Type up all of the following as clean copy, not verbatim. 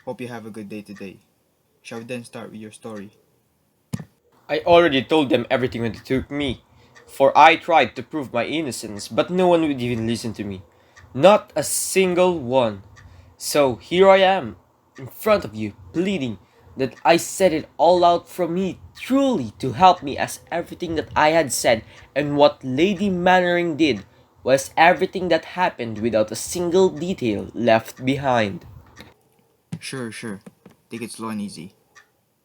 Hope you have a good day today. Shall we then start with your story? I already told them everything when they took me, for I tried to prove my innocence, but no one would even listen to me. Not a single one. So here I am, in front of you, pleading that I said it all out from me, truly to help me, as everything that I had said and what Lady Mannering did was everything that happened without a single detail left behind. Sure. Take it slow and easy.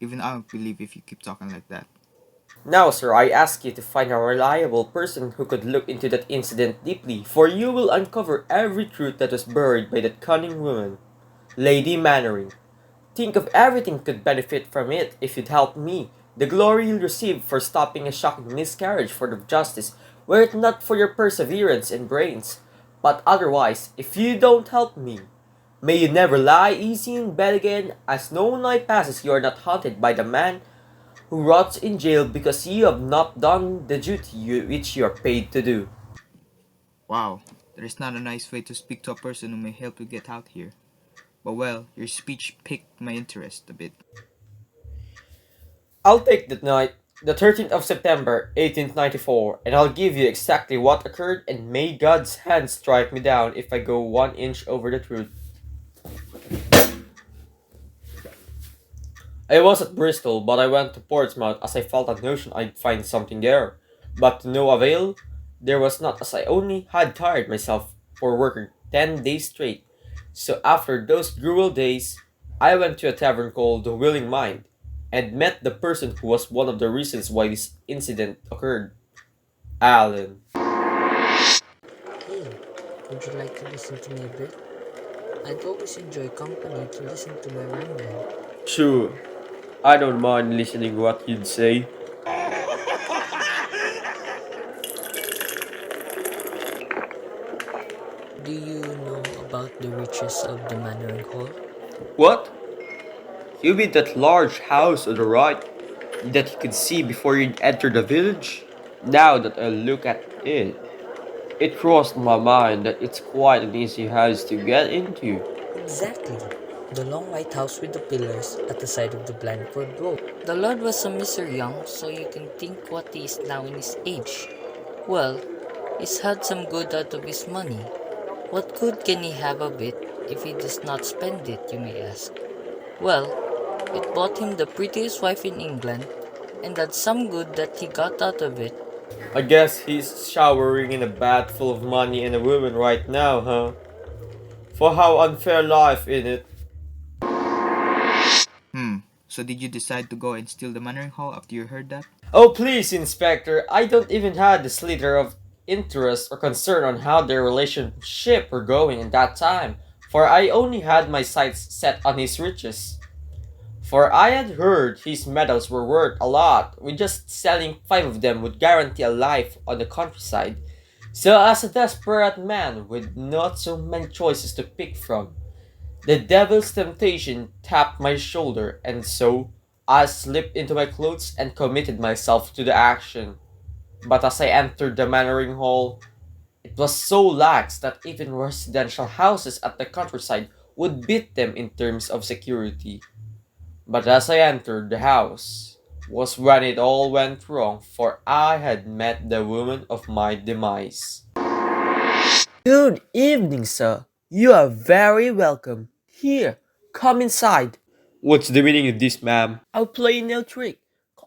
Even I won't believe if you keep talking like that. Now, sir, I ask you to find a reliable person who could look into that incident deeply, for you will uncover every truth that was buried by that cunning woman, Lady Mannering. Think of everything could benefit from it if you'd help me. The glory you'll receive for stopping a shocking miscarriage for the justice, were it not for your perseverance and brains. But otherwise, if you don't help me, may you never lie easy in bed again, as no night passes you are not haunted by the man who rots in jail because you have not done the duty which you are paid to do. Wow, that is not a nice way to speak to a person who may help you get out here. But well, your speech piqued my interest a bit. I'll take that night, the 13th of September, 1894, and I'll give you exactly what occurred, and may God's hand strike me down if I go 1 inch over the truth. I was at Bristol, but I went to Portsmouth as I felt a notion I'd find something there. But to no avail, there was not, as I only had tired myself for working 10 days straight. So after those cruel days, I went to a tavern called the Willing Mind, and met the person who was one of the reasons why this incident occurred, Alan. Hey, would you like to listen to me a bit? I'd always enjoy company to listen to my ramble. Sure, I don't mind listening what you'd say. Do you know about the riches of the Mannering Hall? What? You mean that large house on the right that you could see before you'd enter the village? Now that I look at it, it crossed my mind that it's quite an easy house to get into. Exactly. The long white house with the pillars at the side of the Blandford Road. The Lord was a Mr. Young, so you can think what he is now in his age. Well, he's had some good out of his money. What good can he have of it if he does not spend it, you may ask? Well, it bought him the prettiest wife in England, and that's some good that he got out of it. I guess he's showering in a bath full of money and a woman right now, huh? For how unfair life in it. Hmm, so did you decide to go and steal the Mannering Hall after you heard that? Oh please, Inspector, I don't even have the slither of interest or concern on how their relationship were going in that time, for I only had my sights set on his riches. For I had heard his medals were worth a lot, with just selling 5 of them would guarantee a life on the countryside. So as a desperate man with not so many choices to pick from, the devil's temptation tapped my shoulder, and so I slipped into my clothes and committed myself to the action. But as I entered the Mannering Hall, it was so lax that even residential houses at the countryside would beat them in terms of security. But as I entered the house, was when it all went wrong, for I had met the woman of my demise. Good evening, sir. You are very welcome. Here, come inside. What's the meaning of this, ma'am? I'll play no trick.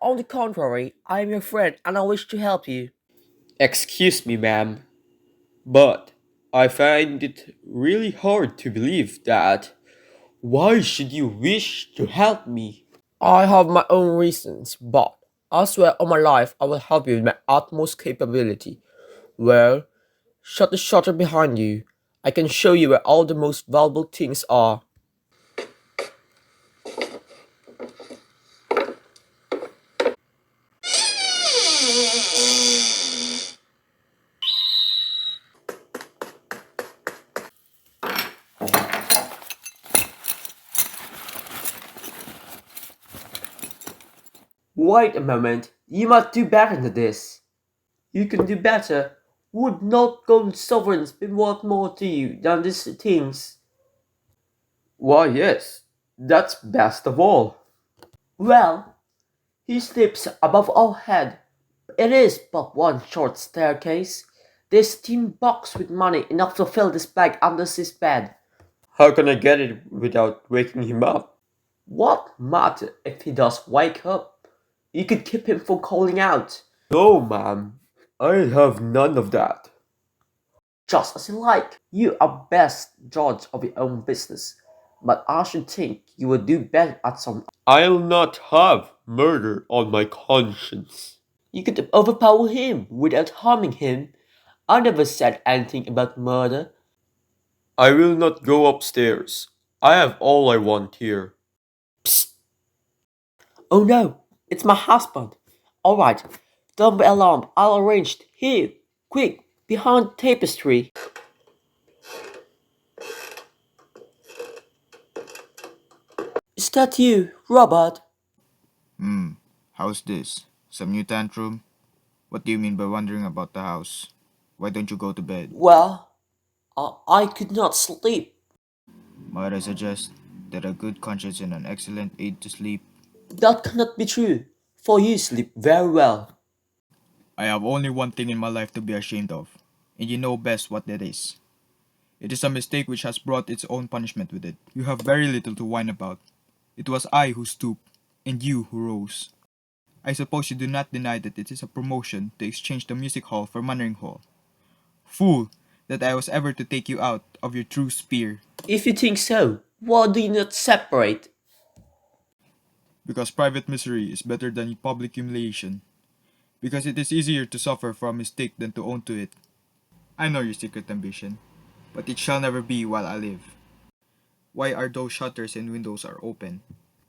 On the contrary, I am your friend and I wish to help you. Excuse me, ma'am, but I find it really hard to believe that. Why should you wish to help me? I have my own reasons, but I swear on my life I will help you with my utmost capability. Well, shut the shutter behind you. I can show you where all the most valuable things are. Wait a moment. You might do better than this. You can do better. Would not gold sovereigns be worth more to you than these things? Why, yes, that's best of all. Well, he sleeps above our head. It is but one short staircase. There's tin box with money enough to fill this bag under his bed. How can I get it without waking him up? What matter if he does wake up? You could keep him from calling out. No, ma'am. I have none of that. Just as you like. You are best judge of your own business. But I should think you would do better at some. I'll not have murder on my conscience. You could overpower him without harming him. I never said anything about murder. I will not go upstairs. I have all I want here. Psst. Oh no, it's my husband. Alright, don't be alarmed. I'll arrange it. Here, quick, behind the tapestry. Is that you, Robert? Hmm, how's this? Some new tantrum? What do you mean by wandering about the house? Why don't you go to bed? Well, I could not sleep. Might I suggest that a good conscience is an excellent aid to sleep? That cannot be true, for you sleep very well. I have only one thing in my life to be ashamed of, and you know best what that is. It is a mistake which has brought its own punishment with it. You have very little to whine about. It was I who stooped, and you who rose. I suppose you do not deny that it is a promotion to exchange the music hall for Mannering Hall. Fool, that I was ever to take you out of your true sphere. If you think so, why do you not separate? Because private misery is better than public humiliation. Because it is easier to suffer for a mistake than to own to it. I know your secret ambition, but it shall never be while I live. Why are those shutters and windows are open?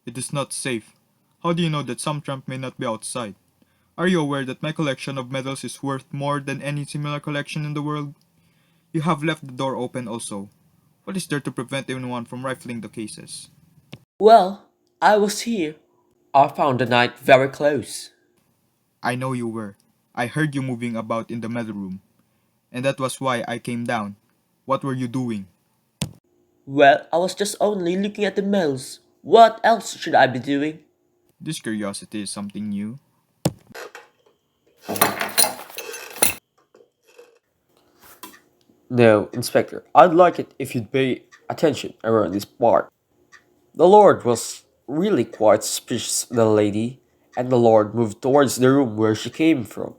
It is not safe. How do you know that some tramp may not be outside? Are you aware that my collection of medals is worth more than any similar collection in the world? You have left the door open also. What is there to prevent anyone from rifling the cases? Well, I was here. I found the night very close. I know you were. I heard you moving about in the medal room, and that was why I came down. What were you doing? Well, I was just only looking at the mills. What else should I be doing? This curiosity is something new. No, Inspector, I'd like it if you'd pay attention around this part. The Lord was really quite suspicious of the lady, and the Lord moved towards the room where she came from.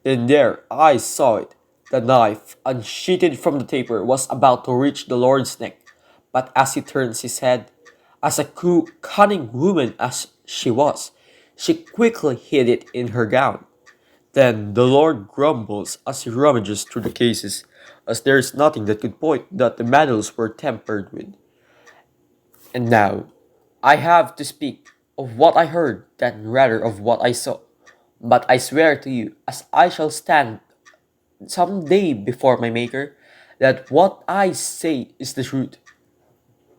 Then there, I saw it. The knife, unsheathed from the taper, was about to reach the Lord's neck, but as he turns his head, as a cunning woman as she was, she quickly hid it in her gown. Then the Lord grumbles as he rummages through the cases, as there is nothing that could point that the medals were tampered with. And now, I have to speak of what I heard than rather of what I saw. But I swear to you, as I shall stand some day before my Maker, that what I say is the truth.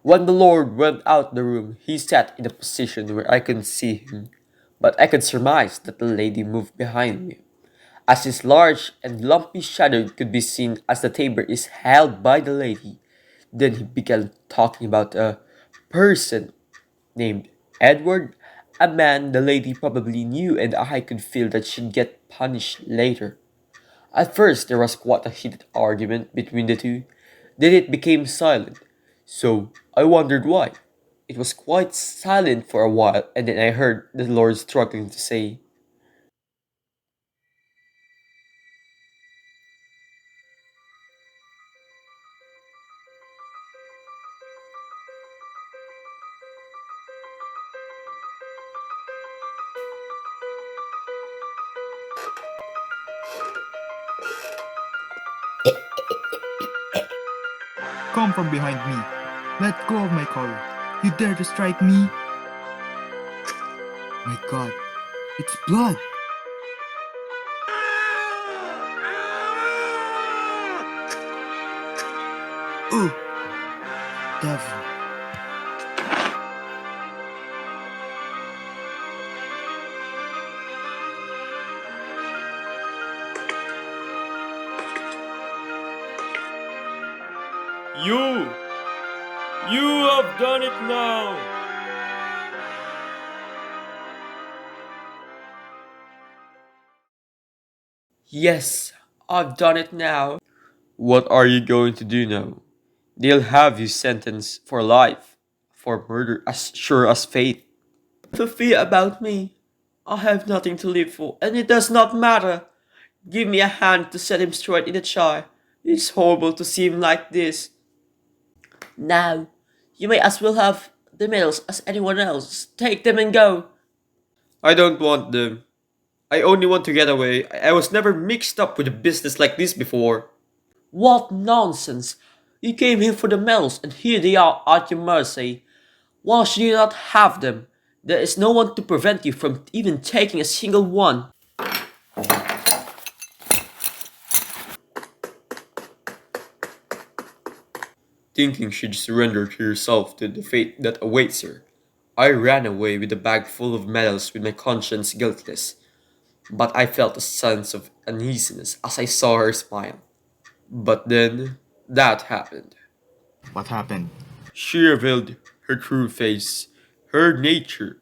When the Lord went out the room, he sat in a position where I couldn't see him, but I could surmise that the lady moved behind me. As his large and lumpy shadow could be seen as the tabor is held by the lady, then he began talking about a person named Edward, a man the lady probably knew, and I could feel that she'd get punished later. At first, there was quite a heated argument between the two, then it became silent. So I wondered why. It was quite silent for a while, and then I heard the Lord struggling to say, Come from behind me. Let go of my collar. You dare to strike me? My god, it's blood! Oh, devil. You! You have done it now! Yes, I've done it now. What are you going to do now? They'll have you sentenced for life, for murder as sure as fate. To fear about me. I have nothing to live for, and it does not matter. Give me a hand to set him straight in the chair. It's horrible to see him like this. Now, you may as well have the medals as anyone else. Take them and go. I don't want them. I only want to get away. I was never mixed up with a business like this before. What nonsense! You came here for the medals, and here they are at your mercy. Why should you not have them? There is no one to prevent you from even taking a single one. Thinking she'd surrender to herself to the fate that awaits her, I ran away with a bag full of medals with my conscience guiltless. But I felt a sense of uneasiness as I saw her smile. But then, that happened. What happened? She revealed her true face, her nature.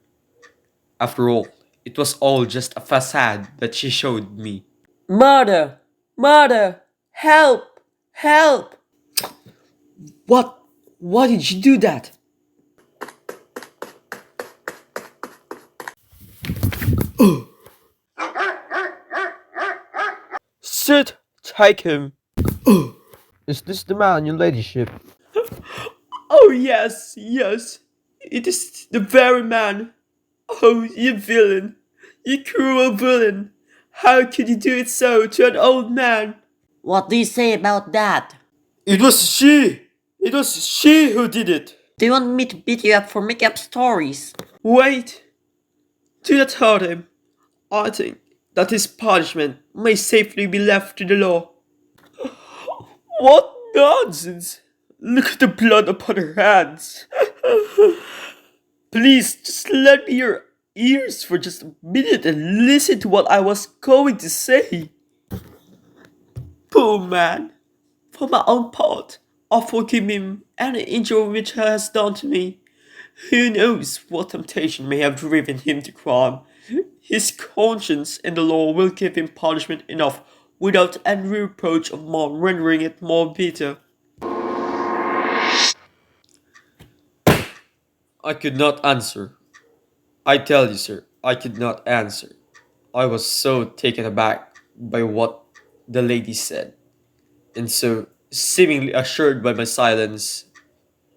After all, it was all just a facade that she showed me. Murder! Murder! Help! Help! What? Why did you do that? Sit! Take him! Is this the man, your ladyship? Oh, yes, yes. It is the very man. Oh, you villain. You cruel villain. How could you do it so to an old man? What do you say about that? It was she! It was she who did it! Do you want me to beat you up for making up stories? Wait! Do not hurt him. I think that his punishment may safely be left to the law. What nonsense! Look at the blood upon her hands. Please, just lend me your ears for just a minute and listen to what I was going to say. Poor man. For my own part, I forgive him any injury which he has done to me. Who knows what temptation may have driven him to crime? His conscience and the law will give him punishment enough without any reproach of mine rendering it more bitter. I could not answer. I tell you, sir, I could not answer. I was so taken aback by what the lady said, and so seemingly assured by my silence,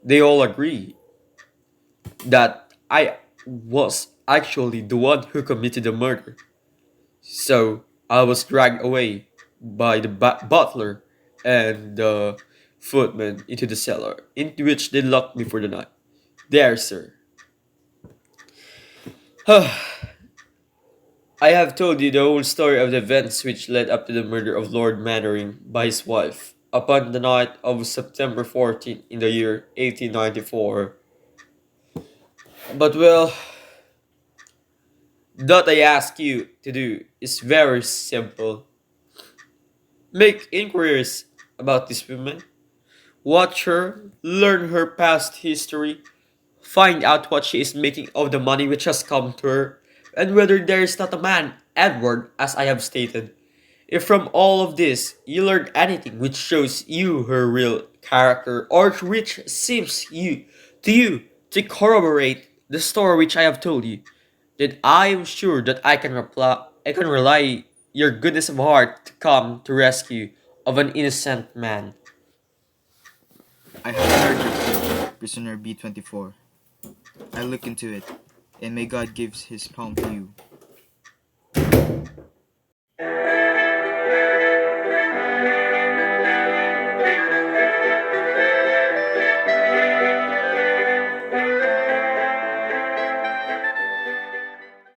they all agree that I was actually the one who committed the murder. So I was dragged away by the butler and the footman into the cellar, into which they locked me for the night. There, sir. I have told you the whole story of the events which led up to the murder of Lord Mannering by his wife upon the night of September 14th in the year 1894. But well, what I ask you to do is very simple. Make inquiries about this woman, watch her, learn her past history, find out what she is making of the money which has come to her, and whether there is not a man, Edward, as I have stated. If from all of this you learn anything which shows you her real character, or which seems you to corroborate the story which I have told you, then I am sure that I can rely your goodness of heart to come to rescue of an innocent man. I have heard your plea, prisoner B.24. I look into it, and may God give his palm to you.